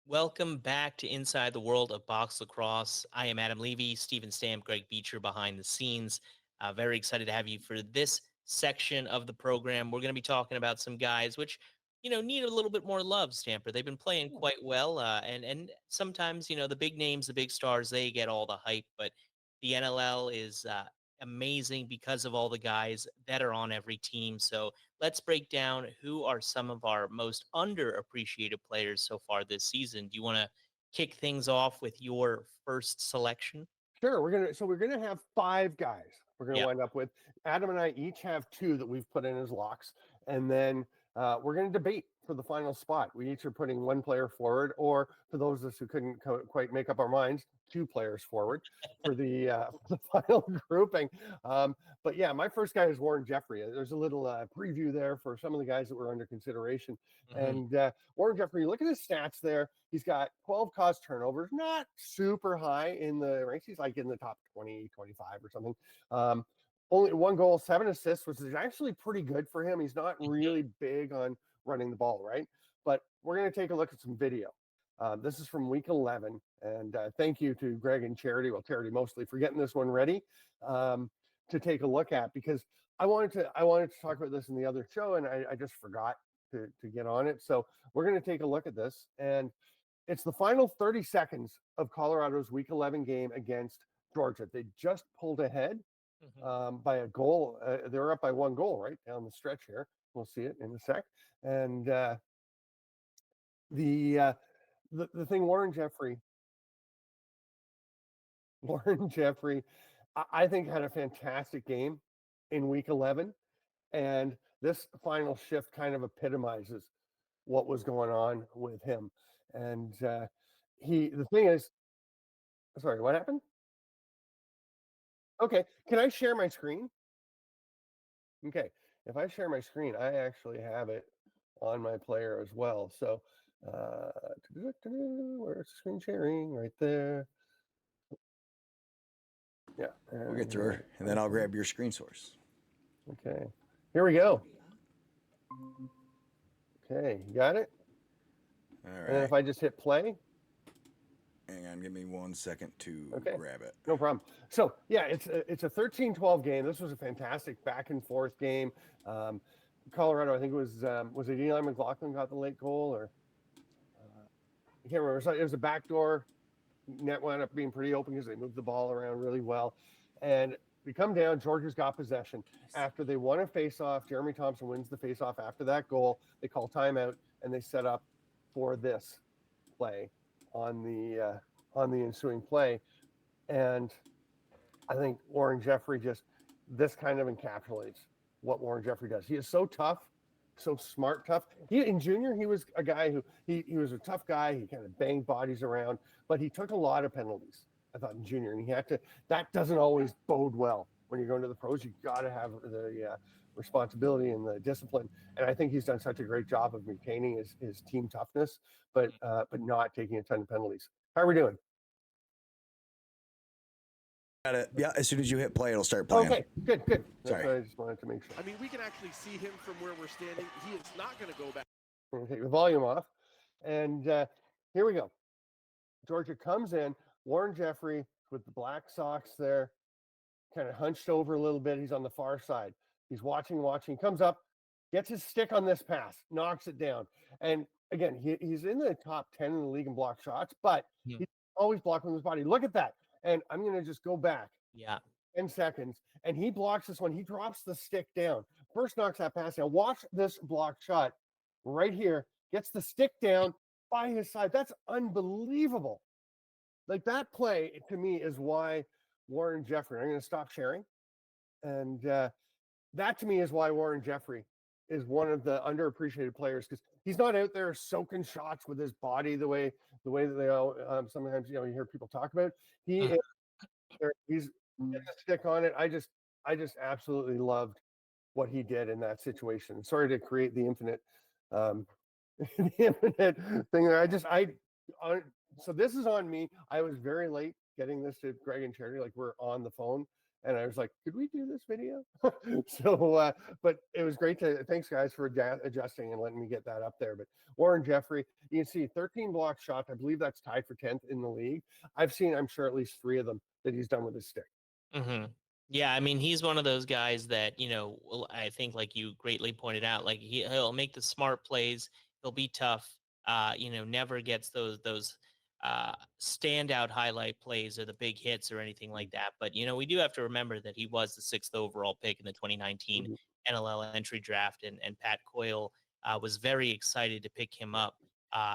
Welcome back to Inside the World of Box Lacrosse. I am Adam Levy, Steven Stamp, Greg Beecher behind the scenes. Very excited to have you for this section of the program. We're going to be talking about some guys which, need a little bit more love, Stamper. They've been playing quite well, and sometimes, the big names, the big stars, they get all the hype, but the NLL is amazing because of all the guys that are on every team. So let's break down who are some of our most underappreciated players so far this season. Do you want to kick things off with your first selection? Sure, we're gonna have five guys. We're gonna Yeah. wind up with Adam and I each have two that we've put in as locks, and then we're gonna debate for the final spot. We each are putting one player forward, or for those of us who couldn't quite make up our minds, two players forward for the final grouping. But yeah, my first guy is Warren Jeffrey. There's a little preview there for some of the guys that were under consideration, and Warren Jeffrey. Look at his stats there. He's got 12 caused turnovers, not super high in the ranks. He's like in the top 20, 25 or something. Only one goal, 7 assists, which is actually pretty good for him. He's not really big on running the ball, right? But we're going to take a look at some video. This is from week 11. And thank you to Greg and Charity, well, Charity mostly, for getting this one ready to take a look at, because I wanted to talk about this in the other show, and I just forgot to get on it. So we're going to take a look at this. And it's the final 30 seconds of Colorado's Week 11 game against Georgia. They just pulled ahead by a goal. They're up by one goal right down the stretch here. We'll see it in a sec. And the thing, Warren Jeffrey, I think had a fantastic game in Week 11, and this final shift kind of epitomizes what was going on with him. And the thing is, sorry, what happened? Okay, can I share my screen? Okay, if I share my screen, I actually have it on my player as well. So, where's screen sharing? Right there. Yeah. We'll get through her, and then I'll grab your screen source. Okay, here we go. Okay, you got it? All right. And if I just hit play. Hang on, give me 1 second to grab it. No problem. So yeah, it's a 13-12 game. This was a fantastic back and forth game. Colorado, I think it was it Eli McLaughlin got the late goal, or I can't remember. It was a backdoor. Net wound up being pretty open because they moved the ball around really well. And we come down. Georgia's got possession after they won a faceoff. Jeremy Thompson wins the faceoff after that goal. They call timeout and they set up for this play on the ensuing play. And I think Warren Jeffrey this kind of encapsulates what Warren Jeffrey does. He is so tough, so smart, tough. In junior, he was a guy who he was a tough guy. He kind of banged bodies around, but he took a lot of penalties, I thought, in junior, and he had to. That doesn't always bode well when you're going to the pros. You got to have the responsibility and the discipline. And I think he's done such a great job of maintaining his team toughness, but not taking a ton of penalties. How are we doing? Got it. Yeah, as soon as you hit play, it'll start playing. Okay, good. Sorry. That's what I just wanted to make sure. I mean, we can actually see him from where we're standing. He is not going to go back. We're going to take the volume off. And here we go. Georgia comes in. Warren Jeffrey with the black socks there, kind of hunched over a little bit. He's on the far side. He's watching, comes up, gets his stick on this pass, knocks it down. And again, he's in the top 10 in the league in block shots, but he's always blocking with his body. Look at that. And I'm going to just go back 10 seconds. And he blocks this one. He drops the stick down. First knocks that pass down. Watch this block shot right here. Gets the stick down by his side. That's unbelievable. Like, that play, to me, is why Warren Jeffrey, I'm going to stop sharing. And that, to me, is why Warren Jeffrey is one of the underappreciated players, because he's not out there soaking shots with his body the way that they all sometimes you hear people talk about. He's getting a stick on it. I just absolutely loved what he did in that situation. Sorry to create the infinite the infinite thing there. So this is on me. I was very late getting this to Greg and Charity. Like, we're on the phone, and I was like, could we do this video? So, but it was great thanks guys for adjusting and letting me get that up there. But Warren Jeffrey, you can see 13 block shots. I believe that's tied for 10th in the league. I've seen, I'm sure, at least 3 of them that he's done with his stick. Mm-hmm. Yeah, I mean, he's one of those guys that, I think like you greatly pointed out, like he'll make the smart plays, he'll be tough, never gets those standout highlight plays or the big hits or anything like that. But we do have to remember that he was the 6th overall pick in the 2019 Mhm. NLL entry draft, and Pat Coyle was very excited to pick him up.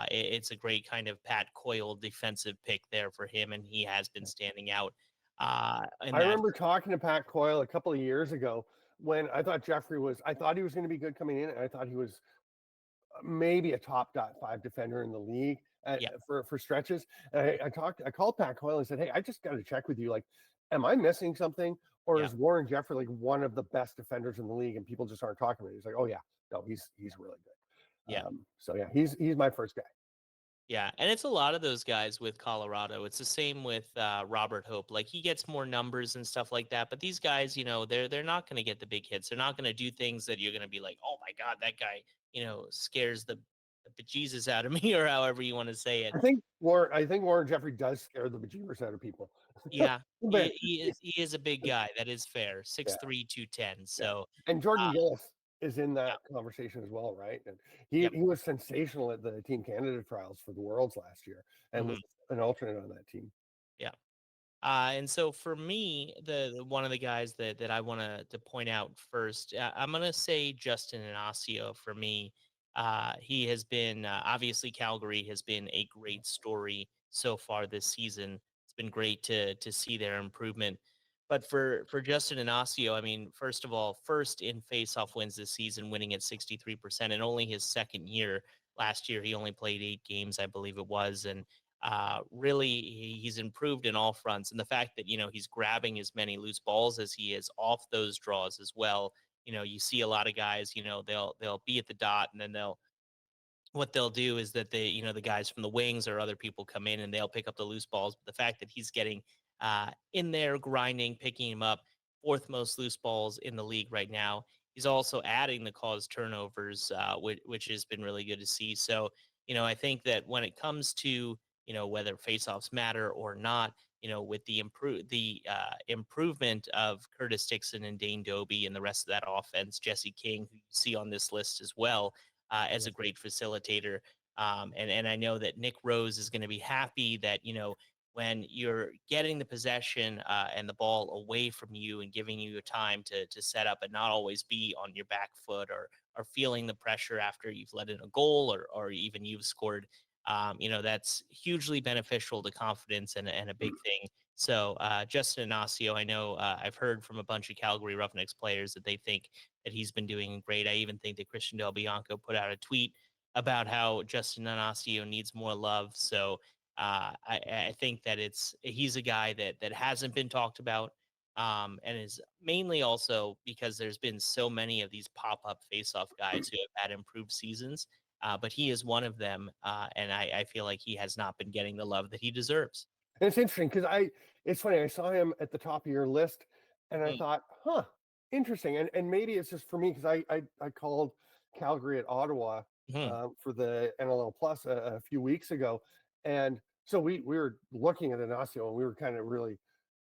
It's a great kind of Pat Coyle defensive pick there for him, and he has been standing out. In I that remember talking to Pat Coyle a couple of years ago when I thought I thought he was going to be good coming in, and I thought he was maybe a top 5 defender in the league Yeah. for stretches. And I called Pat Coyle and said, hey, I just got to check with you. Like, am I missing something? Or Yeah. is Warren Jeffrey like one of the best defenders in the league and people just aren't talking about it? He's like, oh yeah, no, he's really good. Yeah. So yeah, he's my first guy. Yeah, and it's a lot of those guys with Colorado. It's the same with Robert Hope. Like he gets more numbers and stuff like that, but these guys, they're not going to get the big hits. They're not going to do things that you're going to be like, oh my god, that guy, scares the bejesus out of me, or however you want to say it. I think Warren Jeffrey does scare the bejeebers out of people. Yeah, But he is a big guy. That is fair. 6'3", 210. So and Jordan Gillis is in yeah. that conversation as well, right? And Yep. he was sensational at the Team Canada trials for the Worlds last year, and was an alternate on that team. Yeah. And so for me, the one of the guys that I want to point out first, I'm gonna say Justin Inacio for me. He has been obviously Calgary has been a great story so far this season. It's been great to see their improvement. But for Justin Inacio, I mean, first of all, first in faceoff wins this season, winning at 63%, and only his second year. Last year, he only played 8 games, I believe it was, and really he's improved in all fronts. And the fact that he's grabbing as many loose balls as he is off those draws as well. You see a lot of guys, they'll be at the dot, and then what they'll do is that the guys from the wings or other people come in and they'll pick up the loose balls. But the fact that he's getting in there, grinding, picking him up, 4th most loose balls in the league right now. He's also adding the caused turnovers, which has been really good to see. So, I think that when it comes to, whether faceoffs matter or not, with the improvement of Curtis Dixon and Dane Doby and the rest of that offense, Jesse King, who you see on this list as well, as a great facilitator. And I know that Nick Rose is going to be happy that, when you're getting the possession and the ball away from you and giving you time to set up and not always be on your back foot or feeling the pressure after you've let in a goal or even you've scored, that's hugely beneficial to confidence and a big thing. So Justin Inacio, I know I've heard from a bunch of Calgary Roughnecks players that they think that he's been doing great. I even think that Christian Del Bianco put out a tweet about how Justin Inacio needs more love. So I think that he's a guy that hasn't been talked about, and is mainly also because there's been so many of these pop-up face-off guys who have had improved seasons. But he is one of them, and I feel like he has not been getting the love that he deserves. And it's interesting because it's funny. I saw him at the top of your list, and I Mm. thought, huh, interesting. And maybe it's just for me because I called Calgary at Ottawa Mhm. for the NLL Plus a few weeks ago, and so we were looking at Inacio, and we were kind of really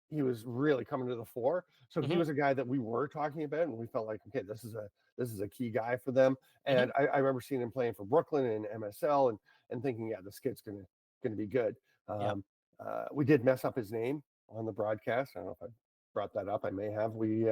he was really coming to the fore. So he Mhm. was a guy that we were talking about, and we felt like, okay, this is a key guy for them. Mhm. And I remember seeing him playing for Brooklyn and MSL, and thinking, yeah, this kid's gonna be good. Yeah. We did mess up his name on the broadcast. I don't know if I brought that up. I may have. We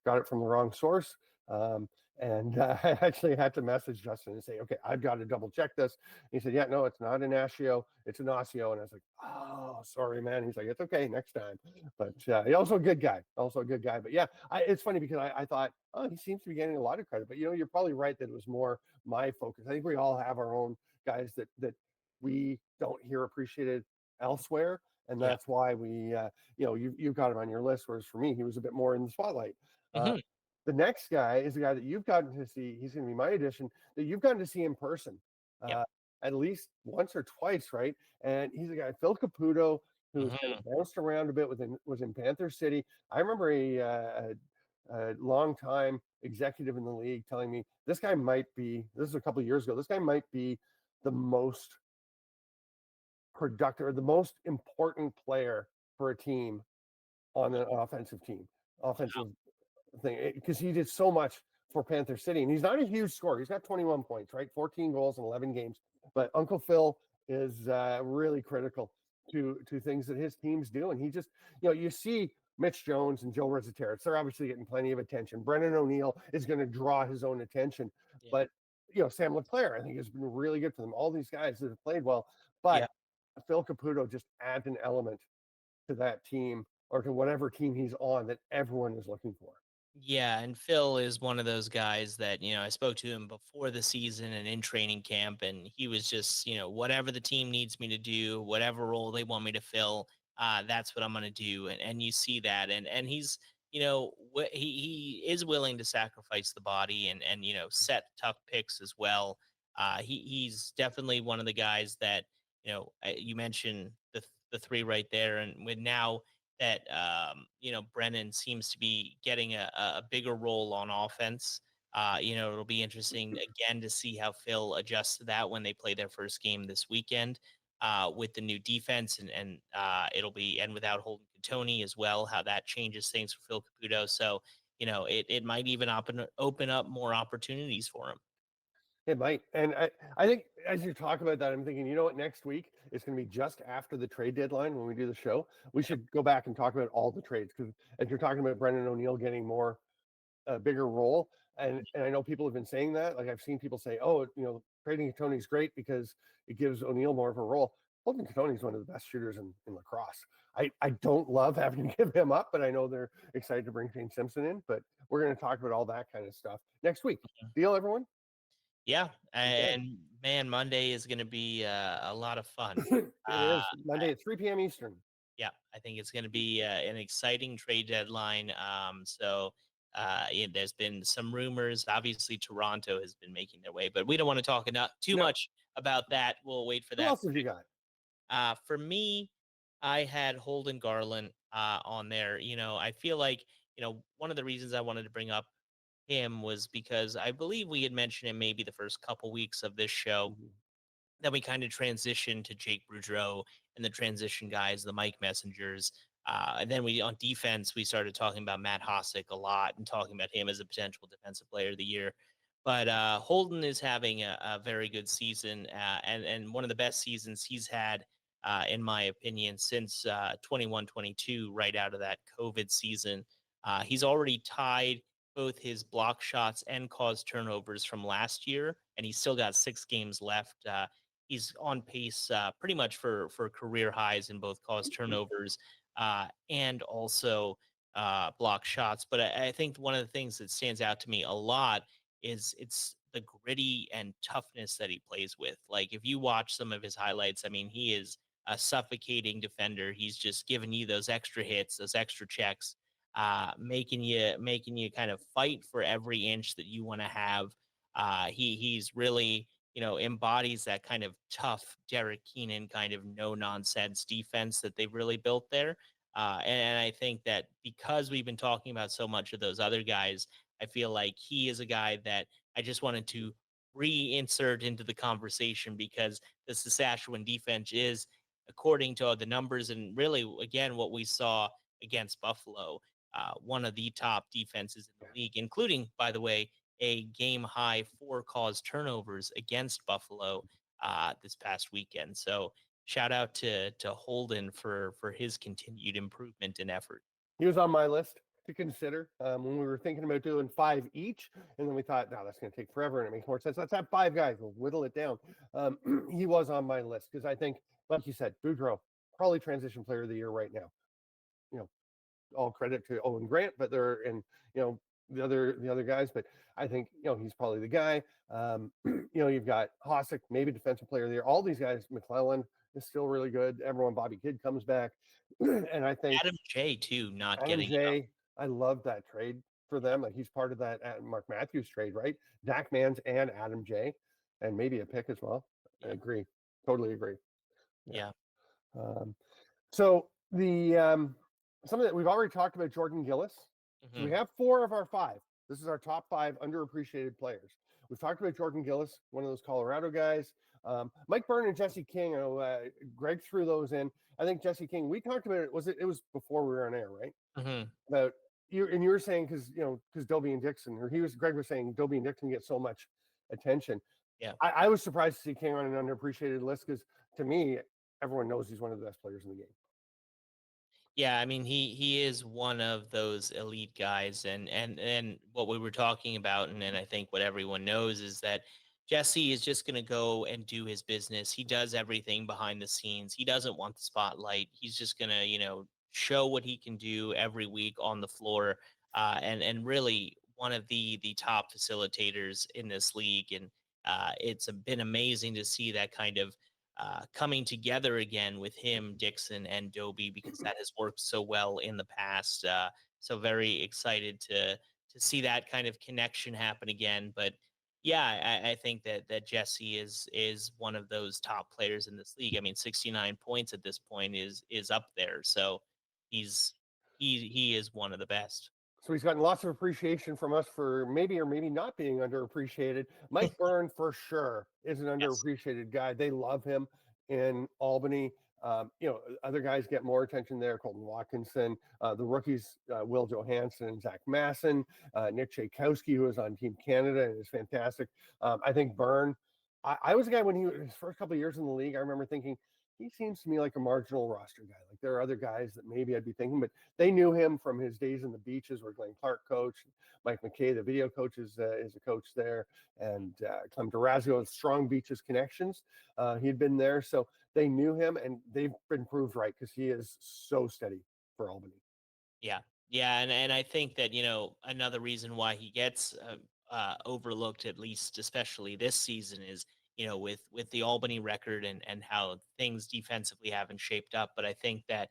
got it from the wrong source. Um, and I actually had to message Justin and say, okay, I've got to double check this. He said, yeah, no, it's not an Ascio, it's an Osseo. And I was like, oh, sorry, man. He's like, it's okay, next time. But he also a good guy, But yeah, it's funny because I thought, oh, he seems to be getting a lot of credit. But you're probably right that it was more my focus. I think we all have our own guys that we don't hear appreciated elsewhere, and Yeah. that's why we you've got him on your list, whereas for me he was a bit more in the spotlight. Mhm. The next guy is a guy that you've gotten to see. He's going to be my addition, that you've gotten to see in person Yep. at least once or twice, right? And he's a guy, Phil Caputo. who was kind of bounced around a bit was in Panther City. I remember a long time executive in the league telling me this guy might be. This is a couple of years ago. This guy might be the most productive or the most important player for a team on an offensive thing, because he did so much for Panther City, and he's not a huge scorer. He's got 21 points, right? 14 goals in 11 games. But Uncle Phil is really critical to things that his teams do, and he just, you see Mitch Jones and Joe Resetarits, they're obviously getting plenty of attention. Brennan O'Neill is going to draw his own attention, Yeah. but Sam Leclerc, I think, has been really good for them. All these guys that have played well, but Yeah. Phil Caputo just adds an element to that team or to whatever team he's on that everyone is looking for. Yeah, and Phil is one of those guys that, I spoke to him before the season and in training camp, and he was just, whatever the team needs me to do, whatever role they want me to fill, that's what I'm going to do. And you see that. And he's, he is willing to sacrifice the body and set tough picks as well. He's definitely one of the guys that, you mentioned the three right there. And with now, that Brennan seems to be getting a bigger role on offense. It'll be interesting again to see how Phil adjusts to that when they play their first game this weekend with the new defense, and it'll be and without Holden Katoni as well, how that changes things for Phil Caputo. So it might even open up more opportunities for him. It might. And I think as you talk about that, I'm thinking, what, next week it's going to be just after the trade deadline when we do the show. We should go back and talk about all the trades, because as you're talking about Brendan O'Neill getting more a bigger role, and I know people have been saying that. Like, I've seen people say, oh, trading Tony's great because it gives O'Neill more of a role. Holden Katoni is one of the best shooters in lacrosse. I don't love having to give him up, but I know they're excited to bring Shane Simpson in. But we're going to talk about all that kind of stuff next week. Deal, everyone? Yeah, and man, Monday is going to be a lot of fun. It is Monday at 3 p.m. Eastern. Yeah, I think it's going to be an exciting trade deadline. There's been some rumors. Obviously, Toronto has been making their way, but we don't want to talk too much about that. We'll wait for that. Who else have you got? For me, I had Holden Garland on there. I feel like one of the reasons I wanted to bring up him was because I believe we had mentioned him maybe the first couple weeks of this show. Then we kind of transitioned to Jake Boudreau and the transition guys, the Mike Messengers. And then on defense, we started talking about Matt Hosick a lot and talking about him as a potential defensive player of the year. But Holden is having a very good season and one of the best seasons he's had, in my opinion, since 21-22, right out of that COVID season. He's already tied both his block shots and caused turnovers from last year, and he's still got 6 games left. He's on pace pretty much for career highs in both caused turnovers and also block shots. But I think one of the things that stands out to me a lot is it's the gritty and toughness that he plays with. Like, if you watch some of his highlights, I mean, he is a suffocating defender. He's just giving you those extra hits, those extra checks, making you kind of fight for every inch that you want to have. He's really embodies that kind of tough Derek Keenan kind of no nonsense defense that they've really built there. And I think that because we've been talking about so much of those other guys, I feel like he is a guy that I just wanted to reinsert into the conversation, because the Saskatchewan defense is, according to the numbers and really, again, what we saw against Buffalo, one of the top defenses in the league, including, by the way, a game high 4 caused turnovers against Buffalo this past weekend. So shout out to Holden for his continued improvement and effort. He was on my list to consider when we were thinking about doing 5 each, and then we thought, no, that's going to take forever, and it makes more sense. Let's have 5 guys. We'll whittle it down. He was on my list because I think, like you said, Boudreau, probably transition player of the year right now. All credit to Owen Grant, but they're the other guys, but I think he's probably the guy. You've got Hosick, maybe defensive player of the year. All these guys, McClellan is still really good. Everyone, Bobby Kidd comes back, and I think Adam J too, not Adam getting J. I love that trade for them. Like, he's part of that Mark Matthews trade, right? Dak Mans and Adam J. and maybe a pick as well. Yeah. I agree, totally agree. Yeah. So the something that we've already talked about, Jordan Gillis. So we Mhm. have 4 of our 5. This is our top 5 underappreciated players. We've talked about Jordan Gillis, one of those Colorado guys. Mike Byrne and Jesse King. I know Greg threw those in. I think Jesse King. We talked about it. It was before we were on air, right? Mhm. About you, and you were saying because Dobie and Dixon, or Greg was saying Dobie and Dixon get so much attention. Yeah. I was surprised to see King on an underappreciated list because to me, everyone knows he's one of the best players in the game. Yeah, I mean he is one of those elite guys, and what we were talking about, and I think what everyone knows is that Jesse is just going to go and do his business. He does everything behind the scenes. He doesn't want the spotlight. He's just going to show what he can do every week on the floor, and really one of the top facilitators in this league, and it's been amazing to see that kind of coming together again with him, Dixon, and Dobie, because that has worked so well in the past. So very excited to see that kind of connection happen again. But yeah, I think that Jesse is one of those top players in this league. I mean, 69 points at this point is up there. So he's he is one of the best. So he's gotten lots of appreciation from us for maybe or maybe not being underappreciated. Mike Byrne, for sure, is an Yes. underappreciated guy. They love him in Albany. Other guys get more attention there. Colton Watkinson, the rookies, Will Johansson and Zach Masson, Nick Tchaikovsky, who is on Team Canada and is fantastic. I think Byrne. I was a guy when his first couple of years in the league. I remember thinking he seems to me like a marginal roster guy. Like there are other guys that maybe I'd be thinking, but they knew him from his days in the beaches where Glenn Clark coached. Mike McKay, the video coach, is a coach there. And Clem Durazio has strong beaches connections. He had been there. So they knew him, and they've been proved right because he is so steady for Albany. Yeah. Yeah, and I think that, another reason why he gets overlooked, at least especially this season, is, with the Albany record and how things defensively haven't shaped up. But I think that,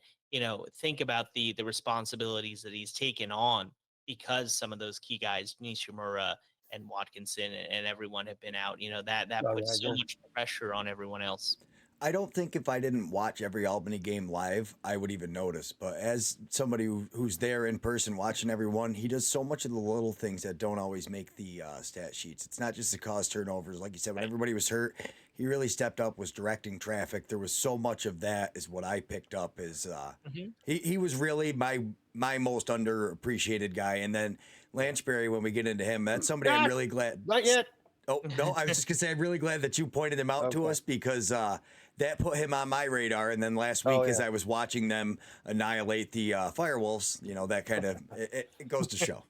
think about the responsibilities that he's taken on because some of those key guys, Nishimura and Watkinson and everyone have been out, that Oh, yeah, puts so again. much pressure on everyone else. I don't think if I didn't watch every Albany game live, I would even notice. But as somebody who's there in person watching everyone, he does so much of the little things that don't always make the stat sheets. It's not just the cause turnovers. Like you said, when Right. everybody was hurt, he really stepped up, was directing traffic. There was so much of that is what I picked up is Mhm. he was really my most underappreciated guy. And then Lanchberry, when we get into him, that's somebody I'm really glad. Not yet. Oh, no, I was just going to say, I'm really glad that you pointed him out to Okay. us because that put him on my radar. And then last week, as I was watching them annihilate the Firewolves, that kind of, it goes to show.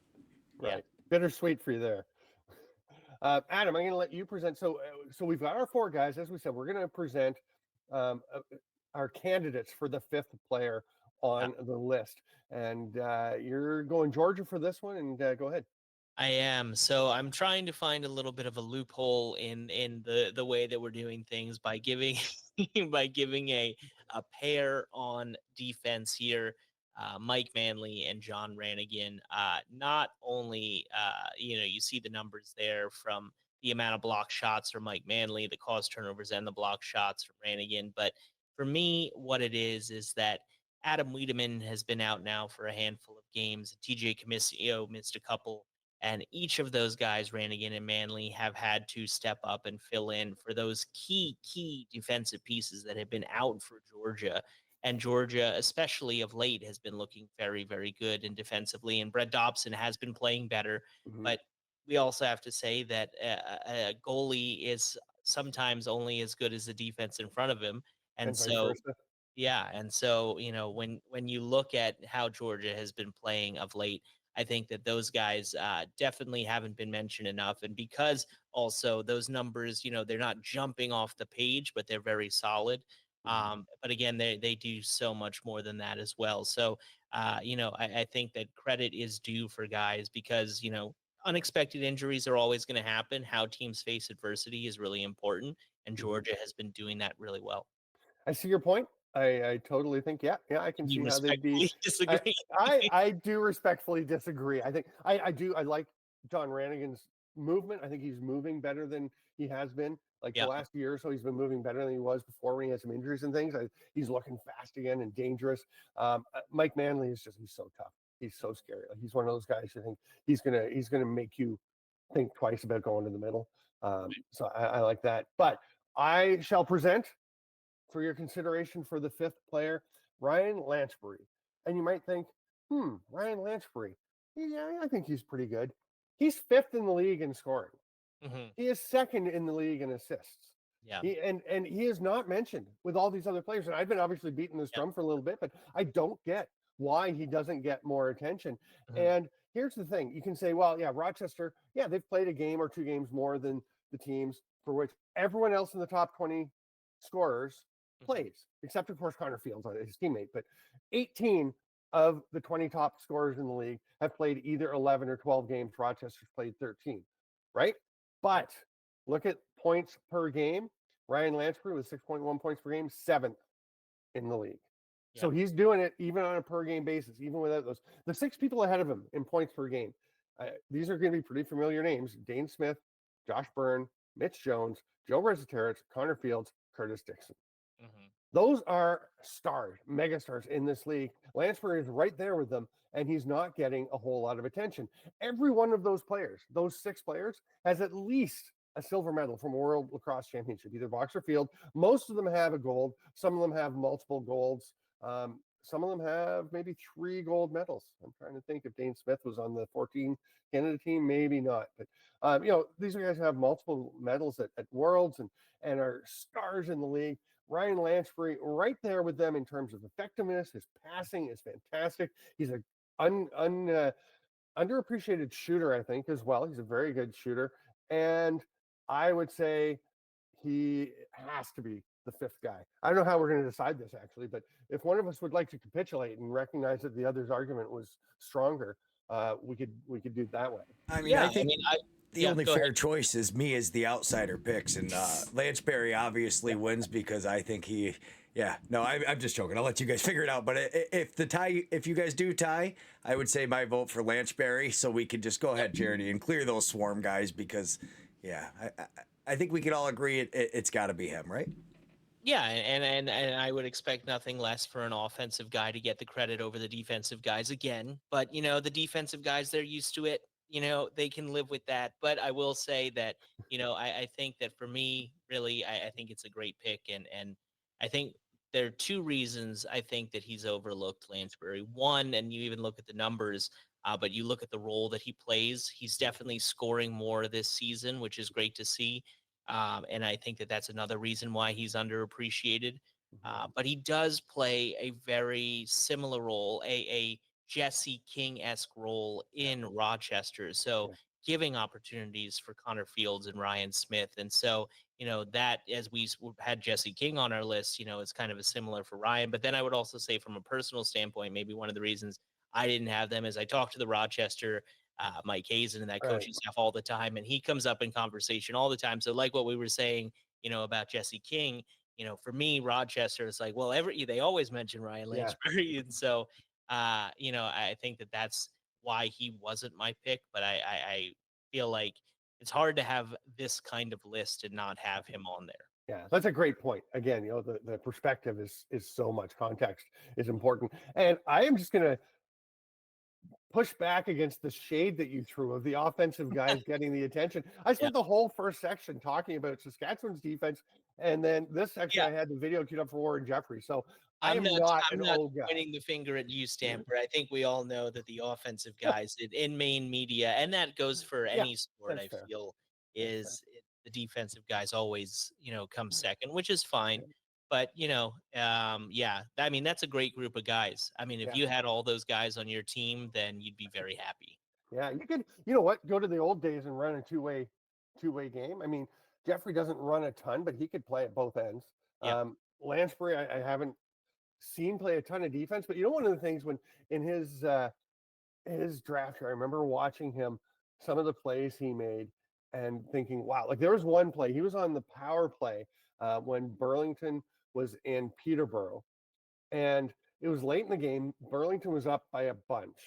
Yeah. Right. Bittersweet for you there. Adam, I'm going to let you present. So we've got our 4 guys. As we said, we're going to present our candidates for the 5th player on the list. And you're going Georgia for this one. And go ahead. I am. So I'm trying to find a little bit of a loophole in the way that we're doing things by giving by giving a pair on defense here, Mike Manley and John Ranigan. Not only you see the numbers there from the amount of block shots for Mike Manley, the cause turnovers, and the block shots from Ranigan, but for me, what it is that Adam Wiedemann has been out now for a handful of games. TJ Comicio missed a couple, and each of those guys, Ranigan and Manley, have had to step up and fill in for those key defensive pieces that have been out for Georgia. And Georgia, especially of late, has been looking very, very good in defensively. And Brett Dobson has been playing better. Mm-hmm. But we also have to say that a goalie is sometimes only as good as the defense in front of him. And vice so versa. yeah, and so, when you look at how Georgia has been playing of late, I think that those guys definitely haven't been mentioned enough. And because also those numbers, they're not jumping off the page, but they're very solid. But again, they do so much more than that as well. So, I think that credit is due for guys because, unexpected injuries are always going to happen. How teams face adversity is really important. And Georgia has been doing that really well. I see your point. I totally think, yeah, I can You see how they'd be. respectfully disagree. I do respectfully disagree. I think I like John Ranigan's movement. I think he's moving better than he has been. Like the Yeah. last year or so, he's been moving better than he was before when he had some injuries and things. He's looking fast again and dangerous. Mike Manley is he's so tough. He's so scary. Like he's one of those guys you think he's gonna make you think twice about going to the middle. So I like that. But I shall present for your consideration for the fifth player, Ryan Lanchbury. And you might think, Ryan Lanchbury. Yeah, I think he's pretty good. He's fifth in the league in scoring. Hmm. He is second in the league in assists. Yeah. And he is not mentioned with all these other players. And I've been obviously beating this drum for a little bit, but I don't get why he doesn't get more attention. Mhm. And here's the thing: you can say, well, yeah, Rochester, yeah, they've played a game or two games more than the teams for which everyone else in the top 20 scorers plays, except of course Connor Fields, his teammate. But 18 of the 20 top scorers in the league have played either 11 or 12 games. Rochester's played 13, right? But look at points per game. Ryan Lanchbury with 6.1 points per game, seventh in the league. Yeah. So he's doing it even on a per game basis, even without those. The six people ahead of him in points per game. These are going to be pretty familiar names: Dane Smith, Josh Byrne, Mitch Jones, Joe Resetarich, Connor Fields, Curtis Dixon. Mhm. Those are stars, megastars in this league. Lanchbury is right there with them, and he's not getting a whole lot of attention. Every one of those players, those six players, has at least a silver medal from a World Lacrosse Championship, either box or field. Most of them have a gold. Some of them have multiple golds. Some of them have maybe 3 gold medals. I'm trying to think if Dane Smith was on the 14 Canada team, maybe not. But these guys have multiple medals at Worlds and are stars in the league. Ryan Lanchbury right there with them in terms of effectiveness. His passing is fantastic. He's a underappreciated shooter, I think, as well. He's a very good shooter. And I would say he has to be the fifth guy. I don't know how we're going to decide this, actually, but if one of us would like to capitulate and recognize that the other's argument was stronger, we could do it that way. I mean, Yeah. I think the only go fair ahead. choice is me as the outsider picks, and Lanchbury obviously wins because I think he. Yeah, no, I'm just joking. I'll let you guys figure it out. But if you guys do tie, I would say my vote for Lanchbury, so we could just go ahead, Charity, and clear those swarm guys because, yeah, I think we can all agree it's got to be him, right? Yeah, and I would expect nothing less for an offensive guy to get the credit over the defensive guys again. But the defensive guys, they're used to it. They can live with that. But I will say that I think that for me, really, I think it's a great pick, and I think there are two reasons I think that he's overlooked, Lanchbury. One, and you even look at the numbers, but you look at the role that he plays. He's definitely scoring more this season, which is great to see. And I think that that's another reason why he's underappreciated. But he does play a very similar role, a Jesse King-esque role in Rochester. So giving opportunities for Connor Fields and Ryan Smith. And so, that as we had Jesse King on our list, it's kind of a similar for Ryan. But then I would also say from a personal standpoint, maybe one of the reasons I didn't have them is I talked to the Rochester Mike Hazen and that coaching staff all the time, and he comes up in conversation all the time. So like what we were saying, about Jesse King, for me, Rochester is like, well, they always mention Ryan Lanchbury, and so I think that that's why he wasn't my pick. But I feel like it's hard to have this kind of list and not have him on there. Yeah, that's a great point. Again, the perspective is so much. Context is important, and I am just gonna push back against the shade that you threw of the offensive guys getting the attention. I spent the whole first section talking about Saskatchewan's defense, and then this section I had the video queued up for Warren Jeffrey. So I'm not an old guy. Pointing the finger at you, Stamper. I think we all know that the offensive guys in main media, and that goes for any sport, I feel, is the defensive guys always, come second, which is fine. But, I mean, that's a great group of guys. I mean, if you had all those guys on your team, then you'd be very happy. Yeah, you could, go to the old days and run a two-way game. I mean, Jeffrey doesn't run a ton, but he could play at both ends. Lanchbury, I haven't seen play a ton of defense, but one of the things when in his draft here, I remember watching him, some of the plays he made and thinking, wow, like there was one play, he was on the power play when Burlington was in Peterborough, and it was late in the game. Burlington was up by a bunch.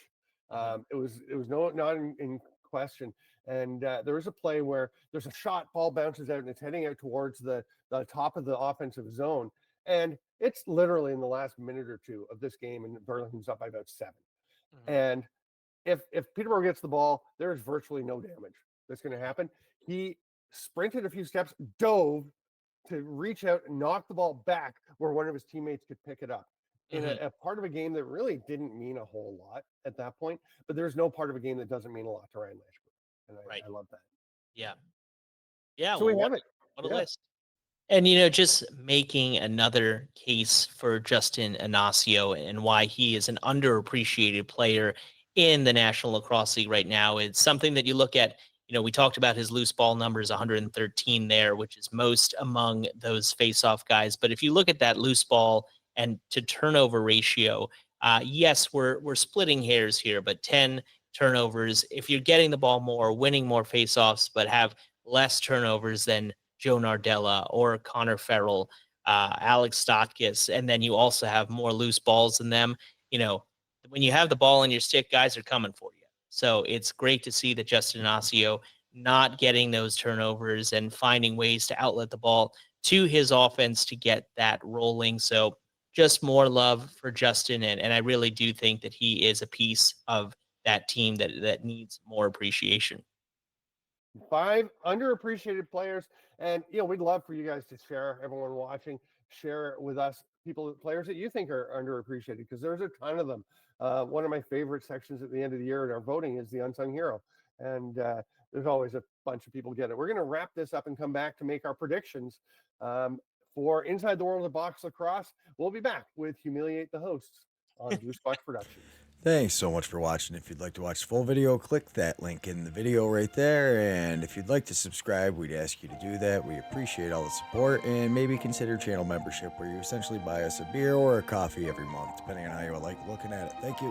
It was not in question, And there is a play where there's a shot, ball bounces out, and it's heading out towards the top of the offensive zone. And it's literally in the last minute or two of this game, and Burlington's up by about 7. Mhm. And if Peterborough gets the ball, there's virtually no damage that's going to happen. He sprinted a few steps, dove to reach out and knock the ball back where one of his teammates could pick it up in Mhm. a part of a game that really didn't mean a whole lot at that point. But there's no part of a game that doesn't mean a lot to Ryan Lashburn, and Right. I love that. Yeah. Yeah. So Well, we have it. what a Yeah. list. And just making another case for Justin Inacio and why he is an underappreciated player in the National Lacrosse League right now. It's something that you look at. We talked about his loose ball numbers, 113 there, which is most among those face-off guys. But if you look at that loose ball and to turnover ratio, yes, we're splitting hairs here, but 10 turnovers. If you're getting the ball more, winning more face-offs, but have less turnovers than Joe Nardella or Connor Farrell, Alex Stotkis, and then you also have more loose balls than them. When you have the ball in your stick, guys are coming for you. So it's great to see that Justin Inacio not getting those turnovers and finding ways to outlet the ball to his offense to get that rolling. So just more love for Justin. And I really do think that he is a piece of that team that needs more appreciation. 5 underappreciated players, and we'd love for you guys to share, everyone watching, share with us players that you think are underappreciated, because there's a ton of them. One of my favorite sections at the end of the year in our voting is the unsung hero, and there's always a bunch of people get it. We're going to wrap this up and come back to make our predictions for Inside the World of Box Lacrosse. We'll be back with Humiliate the Hosts on Blue Squatch Productions. Thanks so much for watching. If you'd like to watch the full video, click that link in the video right there. And if you'd like to subscribe, we'd ask you to do that. We appreciate all the support, and maybe consider channel membership, where you essentially buy us a beer or a coffee every month, depending on how you like looking at it. Thank you.